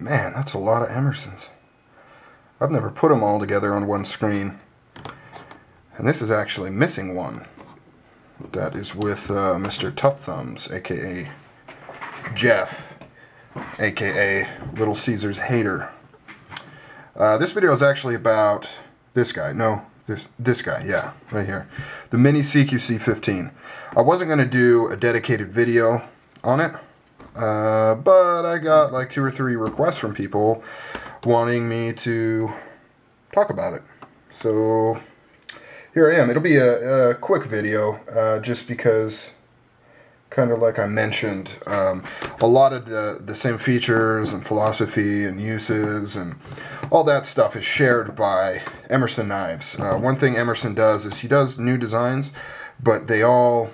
Man, that's a lot of Emersons. I've never put them all together on one screen. And this is actually missing one. That is with Mr. Tough Thumbs, aka Jeff, aka Little Caesar's Hater. This video is actually about this guy. No, this guy, yeah, right here. The Mini CQC-15. I wasn't going to do a dedicated video on it, but I got like 2 or 3 requests from people wanting me to talk about it. So here I am. It'll be a quick video, just because, kind of like I mentioned, a lot of the same features and philosophy and uses and all that stuff is shared by Emerson knives. One thing Emerson does is he does new designs, but they all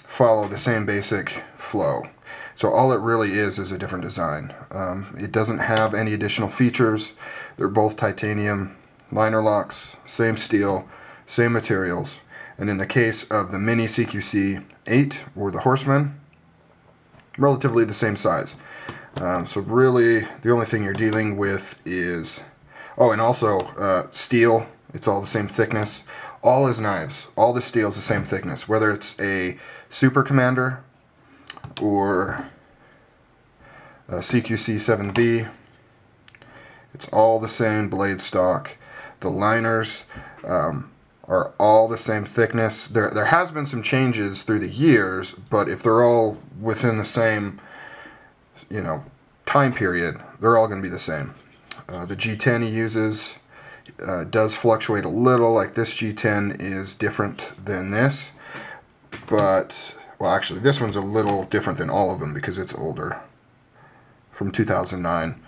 follow the same basic flow. So all it really is a different design. It doesn't have any additional features. They're both titanium liner locks, same steel, same materials. And in the case of the Mini CQC-8 or the Horseman, relatively the same size. So really the only thing you're dealing with is, oh, and also steel. It's all the same thickness. All his knives, all the steel is the same thickness, whether it's a Super Commander or a CQC-7B. It's all the same blade stock. The liners are all the same thickness. There has been some changes through the years, but if they're all within the same, time period, they're all going to be the same. The G10 he uses does fluctuate a little. Like this G10 is different than this, but, well, actually this one's a little different than all of them because it's older, from 2009.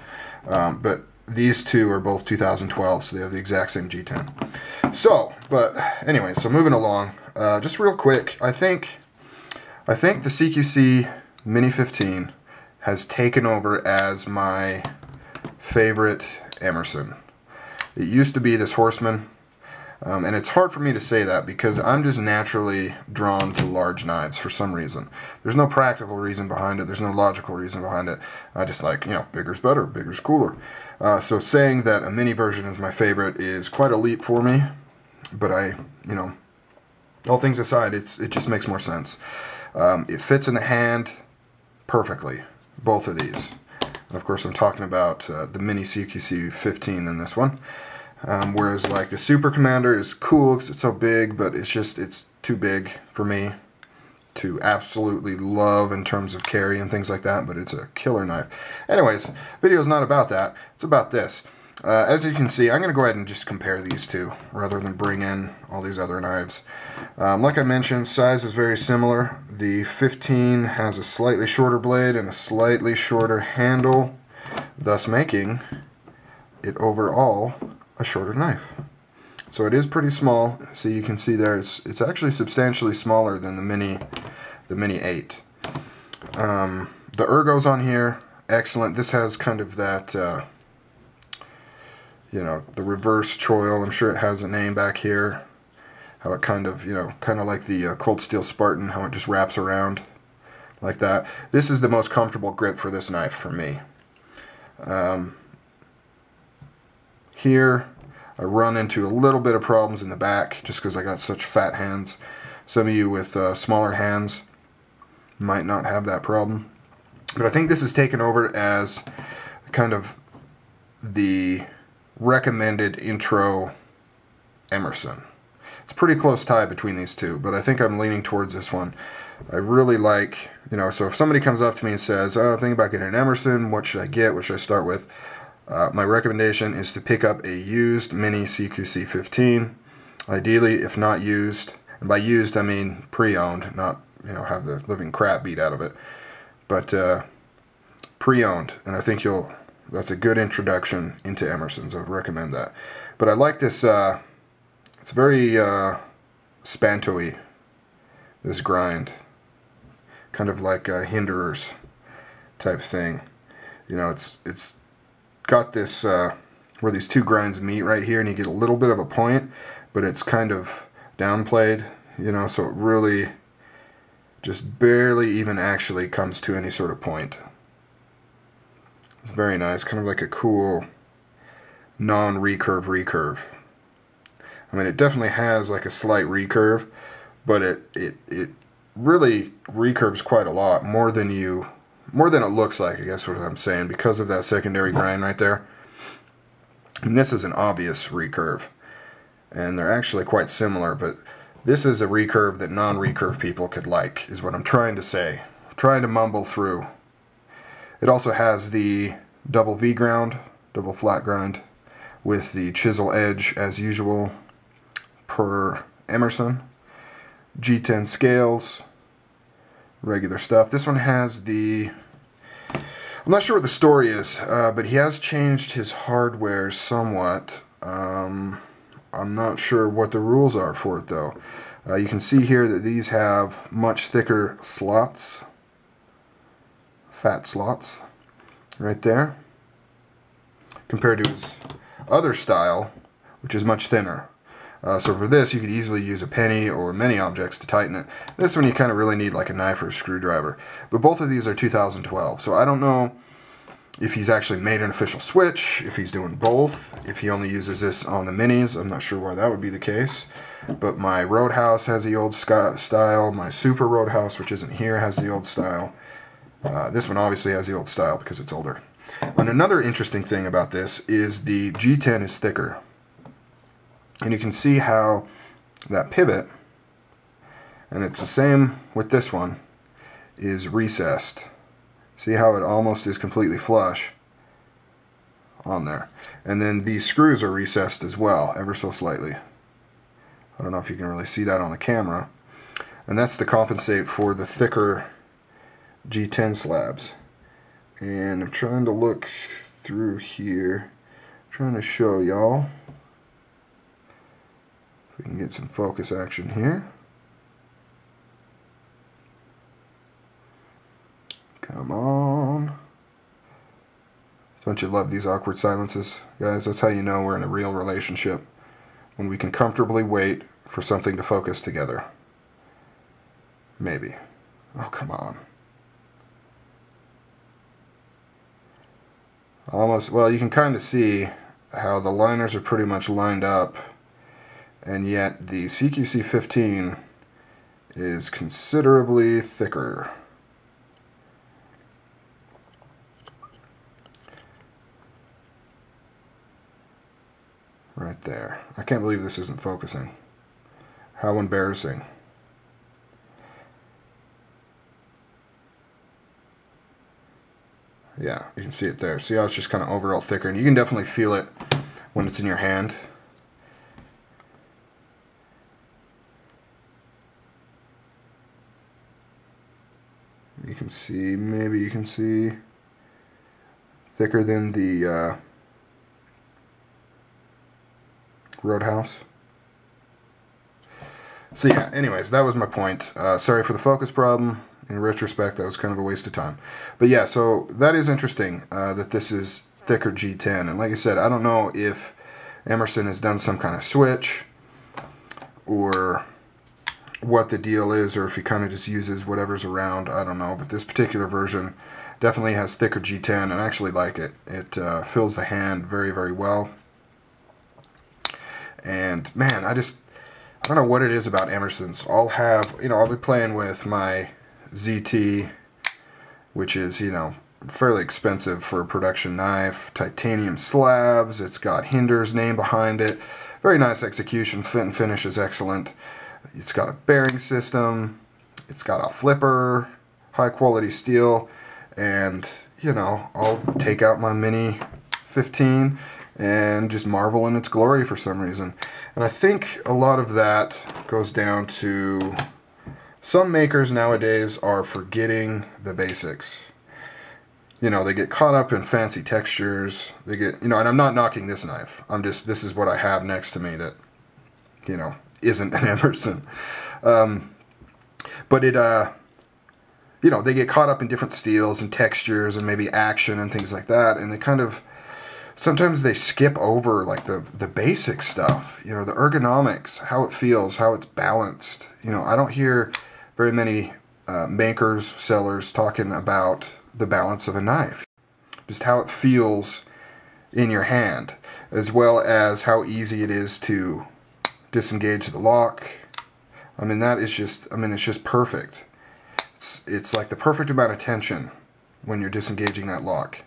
But these two are both 2012, so they have the exact same G10. So, but anyway, so moving along, just real quick, I think the CQC Mini 15 has taken over as my favorite Emerson. It used to be this Horseman, and it's hard for me to say that because I'm just naturally drawn to large knives for some reason. There's no practical reason behind it. There's no logical reason behind it. I just like, bigger's better, bigger's cooler. So saying that a mini version is my favorite is quite a leap for me, but all things aside, it just makes more sense. It fits in the hand perfectly, both of these. Of course, I'm talking about the Mini CQC-15 in this one. Whereas like the Super Commander is cool because it's so big, but it's too big for me to absolutely love in terms of carry and things like that, but it's a killer knife. Anyways, video's not about that. It's about this. As you can see, I'm going to go ahead and just compare these two rather than bring in all these other knives. Like I mentioned, size is very similar. The 15 has a slightly shorter blade and a slightly shorter handle, thus making it overall a shorter knife. So it is pretty small. So you can see there it's actually substantially smaller than the Mini 8. The ergos on here, excellent. This has kind of that the reverse choil. I'm sure it has a name back here. How it kind of like the Cold Steel Spartan, how it just wraps around like that. This is the most comfortable grip for this knife for me. Here I run into a little bit of problems in the back just because I got such fat hands. Some of you with smaller hands might not have that problem. But I think this is taken over as kind of the recommended intro Emerson. It's a pretty close tie between these two, but I think I'm leaning towards this one. I really like, so if somebody comes up to me and says, oh, I'm thinking about getting an Emerson, what should I get, what should I start with? My recommendation is to pick up a used Mini CQC-15. Ideally, if not used, and by used I mean pre-owned, not have the living crap beat out of it, but pre-owned, and I think that's a good introduction into Emersons. I would recommend that. But I like this, it's very spanto-y, this grind, kind of like hinderers type thing. It's got this where these two grinds meet right here, and you get a little bit of a point, but it's kind of downplayed, so it really just barely even actually comes to any sort of point. It's very nice, kind of like a cool non-recurve recurve. I mean, it definitely has like a slight recurve, but it really recurves quite a lot, more than it looks like, I guess what I'm saying, because of that secondary grind right there. And this is an obvious recurve, and they're actually quite similar, but this is a recurve that non-recurve people could like, is what I'm trying to say. I'm trying to mumble through. It also has the double V ground, double flat grind, with the chisel edge as usual per Emerson. G10 scales, regular stuff. This one has the, I'm not sure what the story is, but he has changed his hardware somewhat. I'm not sure what the rules are for it though. You can see here that these have much thicker slots, fat slots, right there, compared to his other style, which is much thinner. So for this, you could easily use a penny or many objects to tighten it. This one you kind of really need like a knife or a screwdriver. But both of these are 2012, so I don't know if he's actually made an official switch, if he's doing both, if he only uses this on the minis. I'm not sure why that would be the case. But my Roadhouse has the old style. My Super Roadhouse, which isn't here, has the old style. This one obviously has the old style because it's older. And another interesting thing about this is the G10 is thicker. And you can see how that pivot, and it's the same with this one, is recessed. See how it almost is completely flush on there. And then these screws are recessed as well, ever so slightly. I don't know if you can really see that on the camera. And that's to compensate for the thicker G10 slabs. And I'm trying to look through here, trying to show y'all. If we can get some focus action here. Come on. Don't you love these awkward silences? Guys, that's how you know we're in a real relationship. When we can comfortably wait for something to focus together. Maybe. Oh, come on. Almost, well, you can kind of see how the liners are pretty much lined up, and yet the CQC-15 is considerably thicker. Right there. I can't believe this isn't focusing. How embarrassing. Yeah, you can see it there. See how it's just kind of overall thicker, and you can definitely feel it when it's in your hand. You can see, maybe you can see, thicker than the Roadhouse. So yeah, anyways, that was my point. Sorry for the focus problem. In retrospect, that was kind of a waste of time. But yeah, so that is interesting that this is thicker G10. And like I said, I don't know if Emerson has done some kind of switch or what the deal is, or if he kind of just uses whatever's around. I don't know. But this particular version definitely has thicker G10, and I actually like it. It fills the hand very, very well. And man, I don't know what it is about Emerson's. I'll have, I'll be playing with my ZT, which is, fairly expensive for a production knife. Titanium slabs. It's got Hinder's name behind it. Very nice execution. Fit and finish is excellent. It's got a bearing system. It's got a flipper. High quality steel. And, I'll take out my Mini 15 and just marvel in its glory for some reason. And I think a lot of that goes down to some makers nowadays are forgetting the basics. They get caught up in fancy textures. They get, and I'm not knocking this knife. This is what I have next to me that, isn't an Emerson. But it, they get caught up in different steels and textures and maybe action and things like that, and they kind of, sometimes they skip over like the basic stuff, the ergonomics, how it feels, how it's balanced. I don't hear very many makers, sellers talking about the balance of a knife. just how it feels in your hand, as well as how easy it is to disengage the lock. I mean, that is just, I mean, it's just perfect. It's like the perfect amount of tension when you're disengaging that lock.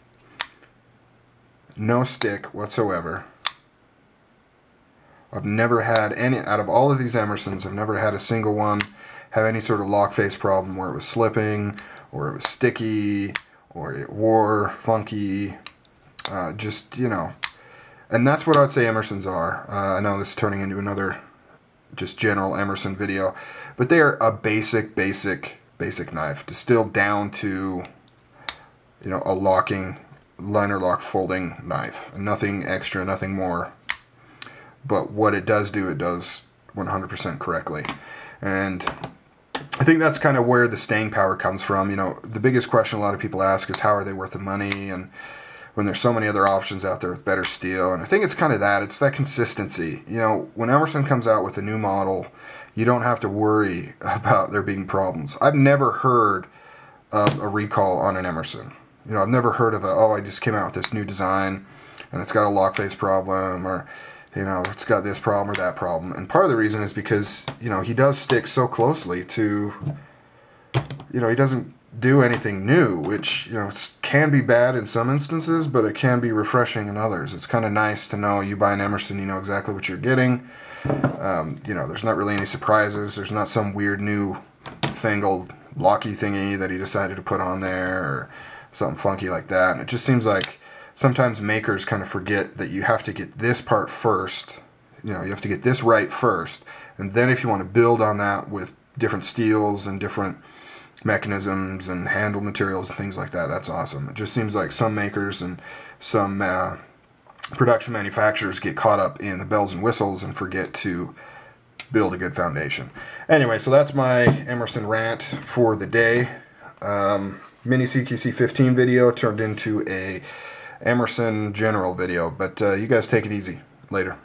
No stick whatsoever. I've never had any, out of all of these Emersons, I've never had a single one have any sort of lock face problem where it was slipping, or it was sticky, or it wore funky. Just, you know, and that's what I'd say Emersons are. I know this is turning into another just general Emerson video, but they are a basic knife, distilled down to, you know, a locking, liner lock folding knife. Nothing extra, nothing more. But what it does do, it does 100% correctly. And I think that's kind of where the staying power comes from. You know, the biggest question a lot of people ask is, how are they worth the money? And when there's so many other options out there with better steel. And I think it's kind of that. It's that consistency. You know, when Emerson comes out with a new model, you don't have to worry about there being problems. I've never heard of a recall on an Emerson. You know, I've never heard of oh, I just came out with this new design and it's got a lock face problem, or, you know, it's got this problem or that problem. And part of the reason is because, you know, he does stick so closely to, you know, he doesn't do anything new, which, you know, can be bad in some instances, but it can be refreshing in others. It's kind of nice to know you buy an Emerson, you know exactly what you're getting. You know, there's not really any surprises. There's not some weird new fangled locky thingy that he decided to put on there, or something funky like that. And it just seems like sometimes makers kind of forget that you have to get this part first. You know, you have to get this right first, and then if you want to build on that with different steels and different mechanisms and handle materials and things like that, that's awesome. It just seems like some makers and some production manufacturers get caught up in the bells and whistles and forget to build a good foundation. Anyway, so that's my Emerson rant for the day. Mini CQC-15 video turned into a Emerson general video, but you guys take it easy. Later.